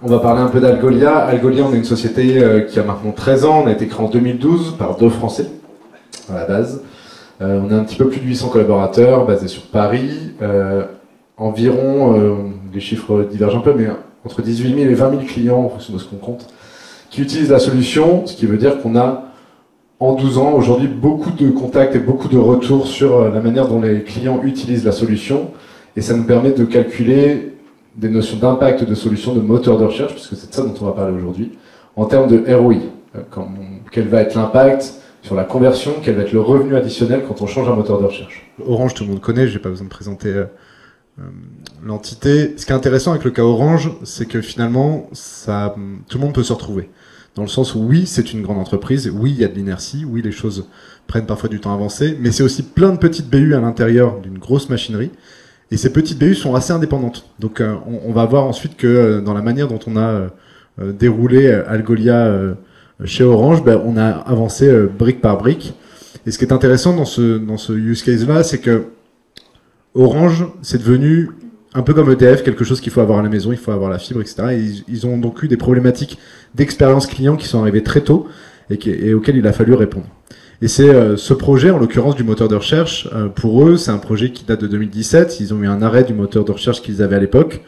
On va parler un peu d'Algolia. Algolia, on est une société qui a maintenant 13 ans. On a été créé en 2012 par 2 Français à la base. On a un petit peu plus de 800 collaborateurs basés sur Paris. Environ, les chiffres divergent un peu, mais entre 18 000 et 20 000 clients, en fonction de ce qu'on compte, qui utilisent la solution, ce qui veut dire qu'on a, en 12 ans, aujourd'hui, beaucoup de contacts et beaucoup de retours sur la manière dont les clients utilisent la solution. Et ça nous permet de calculer des notions d'impact de solution, de moteur de recherche, puisque c'est de ça dont on va parler aujourd'hui, en termes de ROI. Quel va être l'impact sur la conversion, quel va être le revenu additionnel quand on change un moteur de recherche. Orange, tout le monde connaît, j'ai pas besoin de présenter l'entité. Ce qui est intéressant avec le cas Orange, c'est que finalement, tout le monde peut se retrouver. Dans le sens où oui, c'est une grande entreprise, oui, il y a de l'inertie, oui, les choses prennent parfois du temps à avancer, mais c'est aussi plein de petites BU à l'intérieur d'une grosse machinerie. Et ces petites BU sont assez indépendantes. Donc on va voir ensuite que dans la manière dont on a déroulé Algolia chez Orange, on a avancé brique par brique. Et ce qui est intéressant dans ce use case-là, c'est que Orange, c'est devenu un peu comme EDF, quelque chose qu'il faut avoir à la maison, il faut avoir la fibre, etc. Et ils ont donc eu des problématiques d'expérience client qui sont arrivées très tôt et auxquelles il a fallu répondre. Et c'est ce projet, en l'occurrence du moteur de recherche, pour eux, c'est un projet qui date de 2017. Ils ont eu un arrêt du moteur de recherche qu'ils avaient à l'époque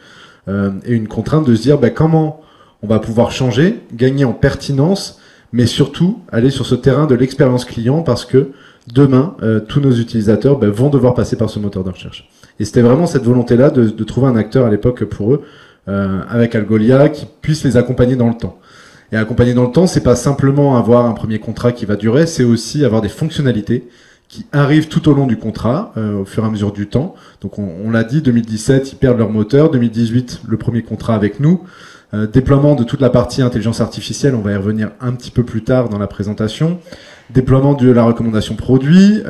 et une contrainte de se dire comment on va pouvoir changer, gagner en pertinence, mais surtout aller sur ce terrain de l'expérience client parce que demain, tous nos utilisateurs vont devoir passer par ce moteur de recherche. Et c'était vraiment cette volonté-là de trouver un acteur à l'époque pour eux, avec Algolia, qui puisse les accompagner dans le temps. Et accompagner dans le temps, c'est pas simplement avoir un premier contrat qui va durer, c'est aussi avoir des fonctionnalités qui arrivent tout au long du contrat, au fur et à mesure du temps. Donc on l'a dit, 2017, ils perdent leur moteur, 2018, le premier contrat avec nous. Déploiement de toute la partie intelligence artificielle, on va y revenir un petit peu plus tard dans la présentation. Déploiement de la recommandation produit,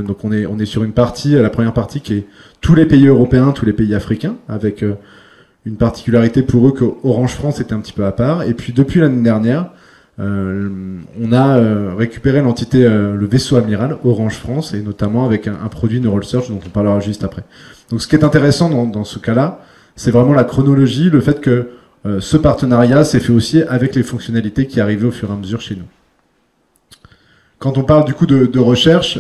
donc on est sur une partie, la première partie qui est tous les pays européens, tous les pays africains, avec une particularité pour eux que Orange France était un petit peu à part. Et puis depuis l'année dernière, on a récupéré l'entité, le vaisseau amiral Orange France, et notamment avec un produit Neural Search dont on parlera juste après. Donc ce qui est intéressant dans ce cas-là, c'est vraiment la chronologie, le fait que ce partenariat s'est fait aussi avec les fonctionnalités qui arrivaient au fur et à mesure chez nous. Quand on parle du coup de recherche,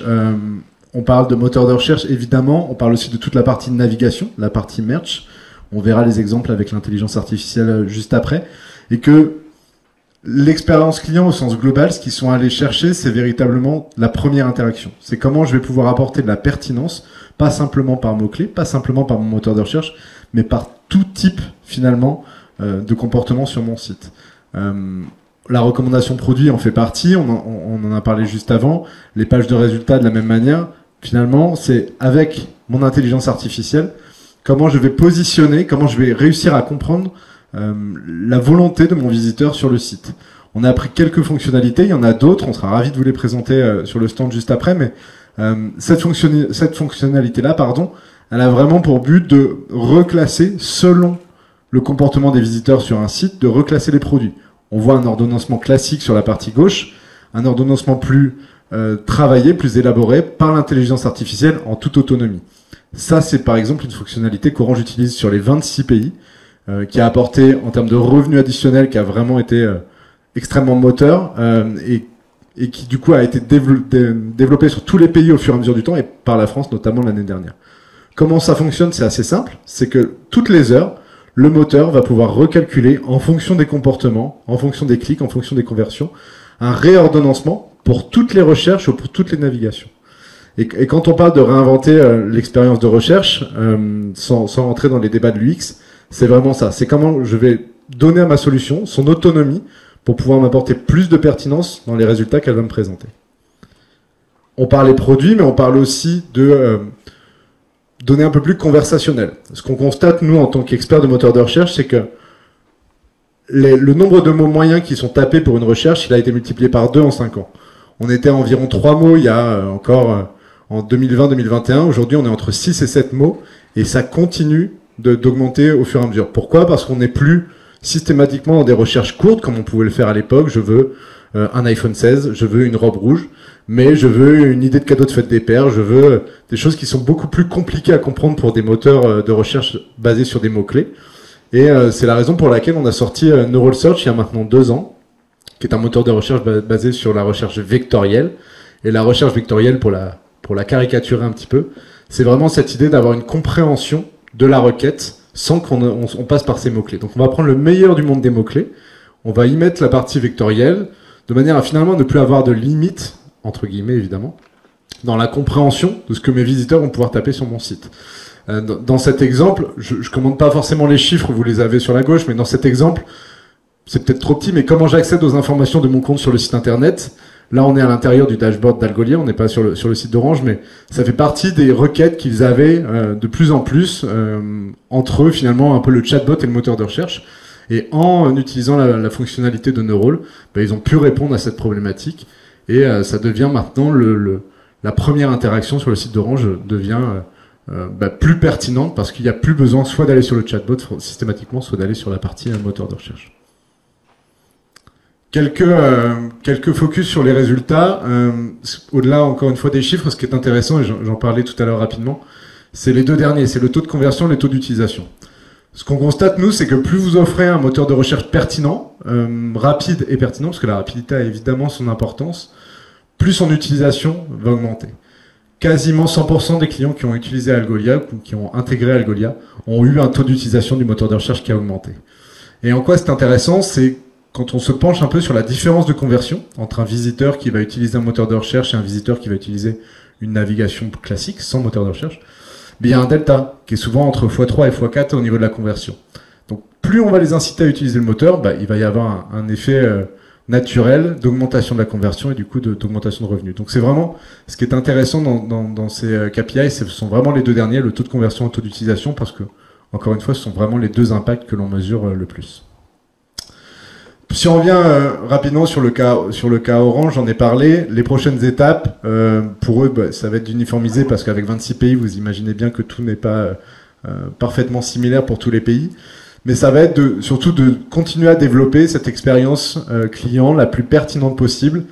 on parle de moteur de recherche évidemment, on parle aussi de toute la partie de navigation, la partie merge. On verra les exemples avec l'intelligence artificielle juste après. Et que l'expérience client au sens global, ce qu'ils sont allés chercher, c'est véritablement la première interaction. C'est comment je vais pouvoir apporter de la pertinence, pas simplement par mots-clés, pas simplement par mon moteur de recherche, mais par tout type finalement de comportement sur mon site. La recommandation produit en fait partie, on en a parlé juste avant. Les pages de résultats de la même manière. Finalement, c'est avec mon intelligence artificielle, comment je vais positionner, comment je vais réussir à comprendre la volonté de mon visiteur sur le site. On a appris quelques fonctionnalités, il y en a d'autres, on sera ravis de vous les présenter sur le stand juste après, mais cette fonctionnalité-là, elle a vraiment pour but de reclasser, selon le comportement des visiteurs sur un site, de reclasser les produits. On voit un ordonnancement classique sur la partie gauche, un ordonnancement plus travaillé, plus élaboré par l'intelligence artificielle en toute autonomie. Ça, c'est par exemple une fonctionnalité qu'Orange utilise sur les 26 pays, qui a apporté en termes de revenus additionnels, qui a vraiment été extrêmement moteur, et qui du coup a été développé sur tous les pays au fur et à mesure du temps, et par la France notamment l'année dernière. Comment ça fonctionne? C'est assez simple, c'est que toutes les heures, le moteur va pouvoir recalculer en fonction des comportements, en fonction des clics, en fonction des conversions, un réordonnancement pour toutes les recherches ou pour toutes les navigations. Et quand on parle de réinventer l'expérience de recherche, sans rentrer dans les débats de l'UX, c'est vraiment ça. C'est comment je vais donner à ma solution son autonomie pour pouvoir m'apporter plus de pertinence dans les résultats qu'elle va me présenter. On parlait produit, mais on parle aussi de donner un peu plus conversationnel. Ce qu'on constate, nous, en tant qu'experts de moteur de recherche, c'est que le nombre de mots moyens qui sont tapés pour une recherche, il a été multiplié par 2 en 5 ans. On était à environ 3 mots il y a encore en 2020-2021. Aujourd'hui, on est entre 6 et 7 mots et ça continue d'augmenter au fur et à mesure. Pourquoi? Parce qu'on n'est plus systématiquement dans des recherches courtes, comme on pouvait le faire à l'époque. Je veux un iPhone 16, je veux une robe rouge, mais je veux une idée de cadeau de fête des pères, je veux des choses qui sont beaucoup plus compliquées à comprendre pour des moteurs de recherche basés sur des mots-clés. Et c'est la raison pour laquelle on a sorti Neural Search il y a maintenant 2 ans, qui est un moteur de recherche basé sur la recherche vectorielle. Et la recherche vectorielle, pour la caricaturer un petit peu, c'est vraiment cette idée d'avoir une compréhension de la requête sans qu'on passe par ces mots-clés. Donc on va prendre le meilleur du monde des mots-clés, on va y mettre la partie vectorielle, de manière à finalement ne plus avoir de limite, entre guillemets évidemment, dans la compréhension de ce que mes visiteurs vont pouvoir taper sur mon site. Dans cet exemple, je ne commande pas forcément les chiffres, vous les avez sur la gauche, mais dans cet exemple, c'est peut-être trop petit, mais comment j'accède aux informations de mon compte sur le site internet? Là, on est à l'intérieur du dashboard d'Algolia, on n'est pas sur le site d'Orange, mais ça fait partie des requêtes qu'ils avaient de plus en plus entre eux, finalement, un peu le chatbot et le moteur de recherche. Et en utilisant la fonctionnalité de Neural, ils ont pu répondre à cette problématique. Et ça devient maintenant la première interaction sur le site d'Orange devient plus pertinente parce qu'il n'y a plus besoin soit d'aller sur le chatbot systématiquement, soit d'aller sur la partie moteur de recherche. Quelques focus sur les résultats. Au-delà, encore une fois, des chiffres, ce qui est intéressant, et j'en parlais tout à l'heure rapidement, c'est les deux derniers, c'est le taux de conversion et le taux d'utilisation. Ce qu'on constate, nous, c'est que plus vous offrez un moteur de recherche pertinent, rapide et pertinent, parce que la rapidité a évidemment son importance, plus son utilisation va augmenter. Quasiment 100% des clients qui ont utilisé Algolia, ou qui ont intégré Algolia, ont eu un taux d'utilisation du moteur de recherche qui a augmenté. Et en quoi c'est intéressant, c'est quand on se penche un peu sur la différence de conversion entre un visiteur qui va utiliser un moteur de recherche et un visiteur qui va utiliser une navigation classique, sans moteur de recherche, il y a un delta qui est souvent entre x3 et x4 au niveau de la conversion. Donc plus on va les inciter à utiliser le moteur, il va y avoir un effet naturel d'augmentation de la conversion et du coup d'augmentation de revenus. Donc c'est vraiment ce qui est intéressant dans ces KPI, ce sont vraiment les deux derniers, le taux de conversion et le taux d'utilisation, parce que, encore une fois, ce sont vraiment les deux impacts que l'on mesure le plus. Si on revient rapidement sur le cas Orange, j'en ai parlé. Les prochaines étapes, pour eux, ça va être d'uniformiser parce qu'avec 26 pays, vous imaginez bien que tout n'est pas parfaitement similaire pour tous les pays. Mais ça va être surtout de continuer à développer cette expérience client la plus pertinente possible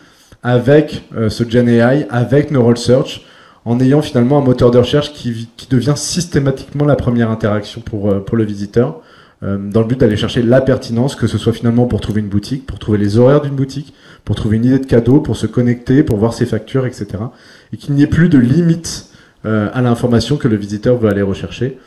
avec ce Gen AI, avec Neural Search, en ayant finalement un moteur de recherche qui devient systématiquement la première interaction pour le visiteur. Dans le but d'aller chercher la pertinence, que ce soit finalement pour trouver une boutique, pour trouver les horaires d'une boutique, pour trouver une idée de cadeau, pour se connecter, pour voir ses factures, etc. Et qu'il n'y ait plus de limite à l'information que le visiteur veut aller rechercher.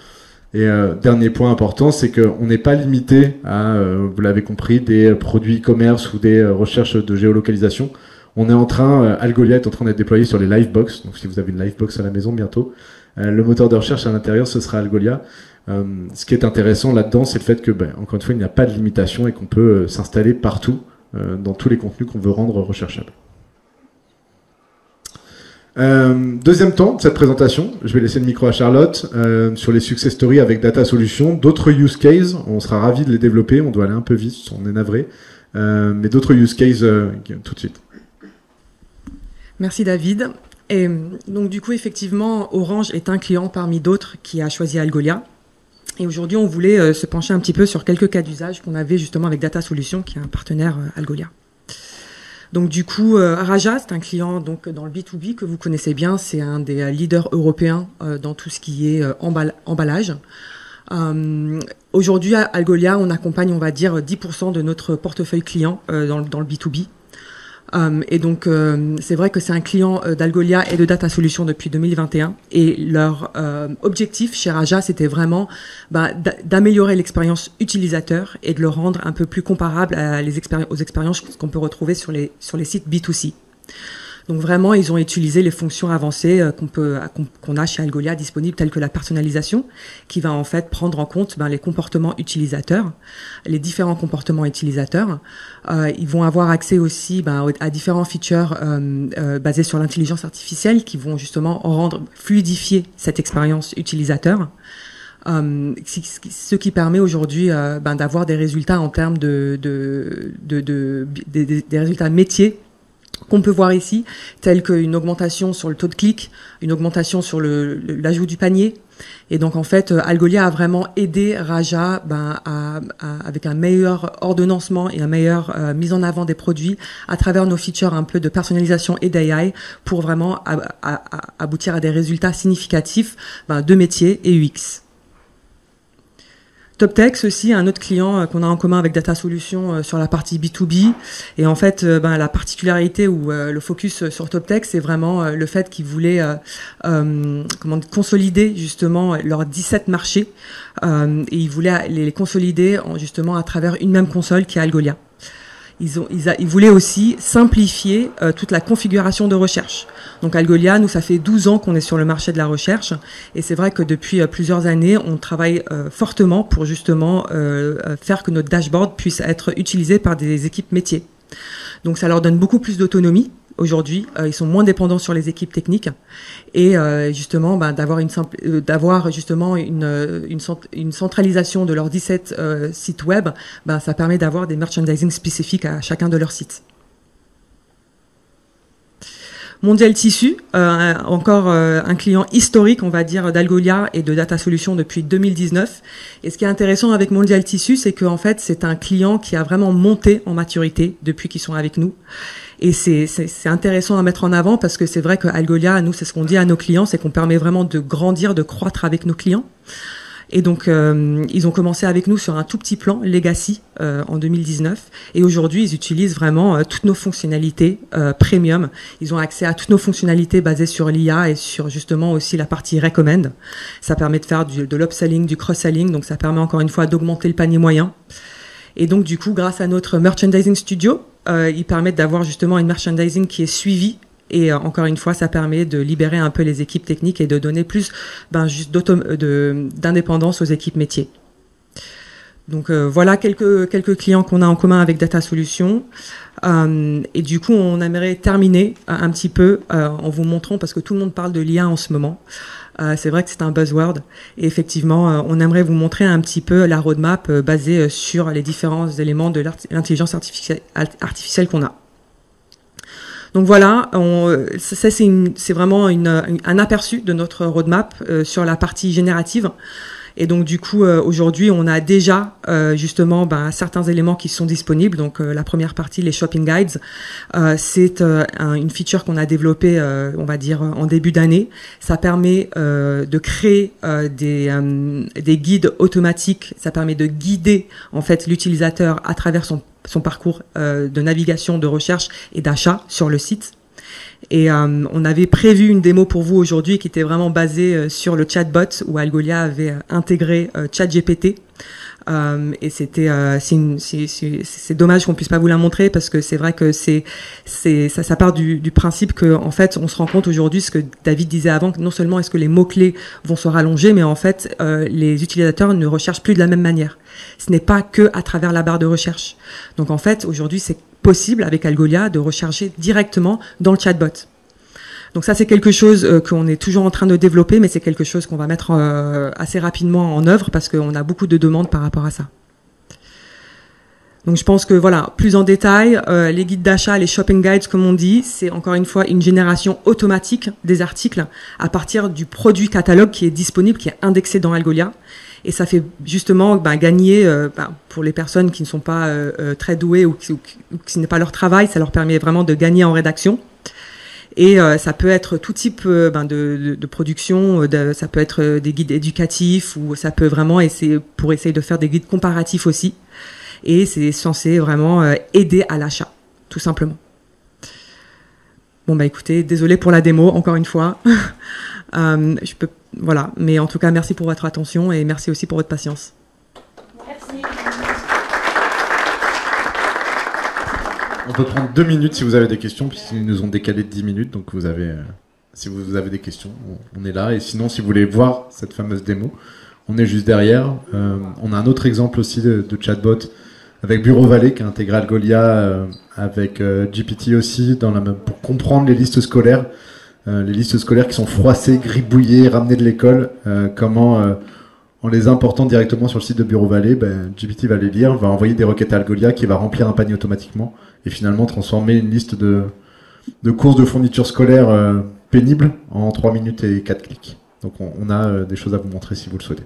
Et dernier point important, c'est qu'on n'est pas limité à, vous l'avez compris, des produits e-commerce ou des recherches de géolocalisation. On est Algolia est en train d'être déployé sur les Livebox. Donc si vous avez une Livebox à la maison bientôt, le moteur de recherche à l'intérieur, ce sera Algolia. Ce qui est intéressant là-dedans, c'est le fait que, encore une fois, il n'y a pas de limitation et qu'on peut s'installer partout, dans tous les contenus qu'on veut rendre recherchables. Deuxième temps de cette présentation, je vais laisser le micro à Charlotte sur les success stories avec Data Solutions. D'autres use cases, on sera ravis de les développer, on doit aller un peu vite, on est navré, mais d'autres use cases tout de suite. Merci David. Et donc du coup, effectivement, Orange est un client parmi d'autres qui a choisi Algolia. Et aujourd'hui, on voulait se pencher un petit peu sur quelques cas d'usage qu'on avait justement avec Data Solutions, qui est un partenaire Algolia. Donc du coup, Raja, c'est un client donc dans le B2B que vous connaissez bien. C'est un des leaders européens dans tout ce qui est emballage. Aujourd'hui, à Algolia, on accompagne, on va dire, 10% de notre portefeuille client dans le B2B. Et donc, c'est vrai que c'est un client d'Algolia et de Data Solutions depuis 2021. Et leur objectif chez Raja, c'était vraiment d'améliorer l'expérience utilisateur et de le rendre un peu plus comparable aux expériences qu'on peut retrouver sur les sites B2C. Donc vraiment, ils ont utilisé les fonctions avancées qu'on a chez Algolia disponibles, telles que la personnalisation, qui va en fait prendre en compte les comportements utilisateurs, les différents comportements utilisateurs. Ils vont avoir accès aussi à différents features basés sur l'intelligence artificielle qui vont justement fluidifier cette expérience utilisateur. Ce qui permet aujourd'hui d'avoir des résultats en termes des résultats métiers qu'on peut voir ici, telles qu'une augmentation sur le taux de clic, une augmentation sur l'ajout du panier. Et donc en fait, Algolia a vraiment aidé Raja avec un meilleur ordonnancement et un meilleur mise en avant des produits à travers nos features un peu de personnalisation et d'AI pour vraiment aboutir à des résultats significatifs de métier et UX. TopTex aussi, un autre client qu'on a en commun avec Data Solutions sur la partie B2B. Et en fait, la particularité ou le focus sur TopTex, c'est vraiment le fait qu'ils voulaient consolider justement leurs 17 marchés. Et ils voulaient les consolider justement à travers une même console qui est Algolia. Ils voulaient aussi simplifier toute la configuration de recherche. Donc Algolia, nous, ça fait 12 ans qu'on est sur le marché de la recherche. Et c'est vrai que depuis plusieurs années, on travaille fortement pour justement faire que notre dashboard puisse être utilisé par des équipes métiers. Donc ça leur donne beaucoup plus d'autonomie. Aujourd'hui, ils sont moins dépendants sur les équipes techniques et justement d'avoir justement une centralisation de leurs 17 sites web, ça permet d'avoir des merchandising spécifiques à chacun de leurs sites. Mondial Tissu, encore un client historique, on va dire, d'Algolia et de Data Solutions depuis 2019. Et ce qui est intéressant avec Mondial Tissu, c'est qu'en fait, c'est un client qui a vraiment monté en maturité depuis qu'ils sont avec nous. Et c'est intéressant à mettre en avant parce que c'est vrai que Algolia, nous, c'est ce qu'on dit à nos clients, c'est qu'on permet vraiment de grandir, de croître avec nos clients. Et donc, ils ont commencé avec nous sur un tout petit plan Legacy en 2019. Et aujourd'hui, ils utilisent vraiment toutes nos fonctionnalités premium. Ils ont accès à toutes nos fonctionnalités basées sur l'IA et sur justement aussi la partie recommend. Ça permet de faire de l'upselling, du cross-selling. Donc, ça permet encore une fois d'augmenter le panier moyen. Et donc, du coup, grâce à notre merchandising studio, ils permettent d'avoir justement une merchandising qui est suivie. Et encore une fois, ça permet de libérer un peu les équipes techniques et de donner plus d'indépendance aux équipes métiers. Donc voilà quelques clients qu'on a en commun avec Data Solutions. Et du coup, on aimerait terminer un petit peu en vous montrant, parce que tout le monde parle de l'IA en ce moment. C'est vrai que c'est un buzzword. Et effectivement, on aimerait vous montrer un petit peu la roadmap basée sur les différents éléments de l'intelligence artificielle qu'on a. Donc voilà, c'est vraiment un aperçu de notre roadmap sur la partie générative. Et donc du coup, aujourd'hui, on a déjà justement certains éléments qui sont disponibles. Donc la première partie, les shopping guides, c'est une feature qu'on a développée, on va dire, en début d'année. Ça permet de créer des guides automatiques. Ça permet de guider en fait l'utilisateur à travers son parcours de navigation, de recherche et d'achat sur le site. Et on avait prévu une démo pour vous aujourd'hui qui était vraiment basée sur le chatbot où Algolia avait intégré ChatGPT. Et c'est dommage qu'on puisse pas vous la montrer parce que c'est vrai que ça part du principe que en fait on se rend compte aujourd'hui, ce que David disait avant, que non seulement est-ce que les mots-clés vont se rallonger, mais en fait les utilisateurs ne recherchent plus de la même manière. Ce n'est pas que à travers la barre de recherche. Donc en fait aujourd'hui c'est possible avec Algolia de rechercher directement dans le chatbot. Donc ça, c'est quelque chose qu'on est toujours en train de développer, mais c'est quelque chose qu'on va mettre assez rapidement en œuvre parce qu'on a beaucoup de demandes par rapport à ça. Donc je pense que voilà, plus en détail, les guides d'achat, les shopping guides, comme on dit, c'est encore une fois une génération automatique des articles à partir du produit catalogue qui est disponible, qui est indexé dans Algolia. Et ça fait justement gagner, pour les personnes qui ne sont pas très douées ou qui ce n'est pas leur travail, ça leur permet vraiment de gagner en rédaction. Et ça peut être tout type de production, ça peut être des guides éducatifs ou ça peut vraiment essayer de faire des guides comparatifs aussi. Et c'est censé vraiment aider à l'achat, tout simplement. Bon écoutez, désolé pour la démo, encore une fois. Voilà, mais en tout cas, merci pour votre attention et merci aussi pour votre patience. Merci. On peut prendre 2 minutes si vous avez des questions, puisqu'ils nous ont décalé de 10 minutes, donc si vous avez des questions, on est là. Et sinon, si vous voulez voir cette fameuse démo, on est juste derrière. On a un autre exemple aussi de chatbot avec Bureau Vallée qui a intégré Algolia avec GPT aussi pour comprendre les listes scolaires. Les listes scolaires qui sont froissées, gribouillées, ramenées de l'école, en les important directement sur le site de Bureau Vallée, GPT va les lire, va envoyer des requêtes à Algolia qui va remplir un panier automatiquement et finalement transformer une liste de de course de fourniture scolaire pénible en 3 minutes et 4 clics. Donc on a des choses à vous montrer si vous le souhaitez.